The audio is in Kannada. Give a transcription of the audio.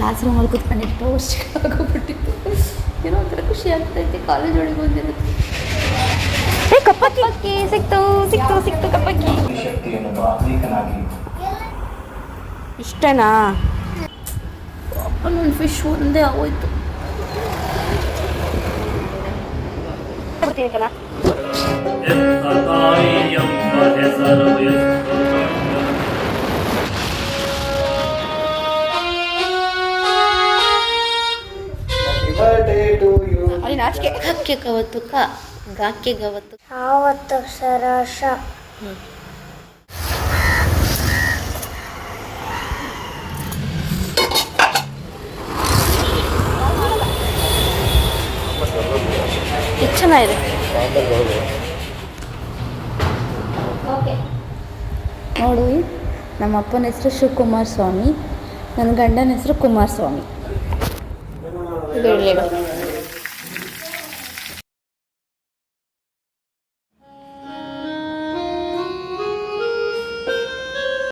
ಕ್ಲಾಸ್ ರೂಮಲ್ಲಿ ಕೂತ್ಕೊಂಡು ಎಷ್ಟೋ ವರ್ಷ ಆಗೋಗ್ಬಿಟ್ಟಿತ್ತು. ಏನೋ ಒಂಥರ ಖುಷಿ ಆಗ್ತೈತಿ ಕಾಲೇಜ್ ಒಳಗೆ ಬಂದಿರೋದು. ಕಪ್ಪಕ್ಕಿ ಸಿಕ್ತು ಸಿಕ್ತು ಸಿಕ್ತು ಕಪ್ಪಕ್ಕಿ. ಇಷ್ಟನಾ? ನನ್ನ ಫಿಶ್ ಒಂದೇ ಆಗೋಯ್ತು. ಹಕ್ಕೆ ಕವತ್ತು ಗಾಕ್ಕೆ ಗವತ್ತು ಆವತ್ತು ಸರಸ ಚೆನ್ನಾಗಿದೆ. ನೋಡು, ನಮ್ಮ ಅಪ್ಪನ ಹೆಸರು ಶಿವಕುಮಾರ್ ಸ್ವಾಮಿ, ನನ್ನ ಗಂಡನ ಹೆಸರು ಕುಮಾರಸ್ವಾಮಿ.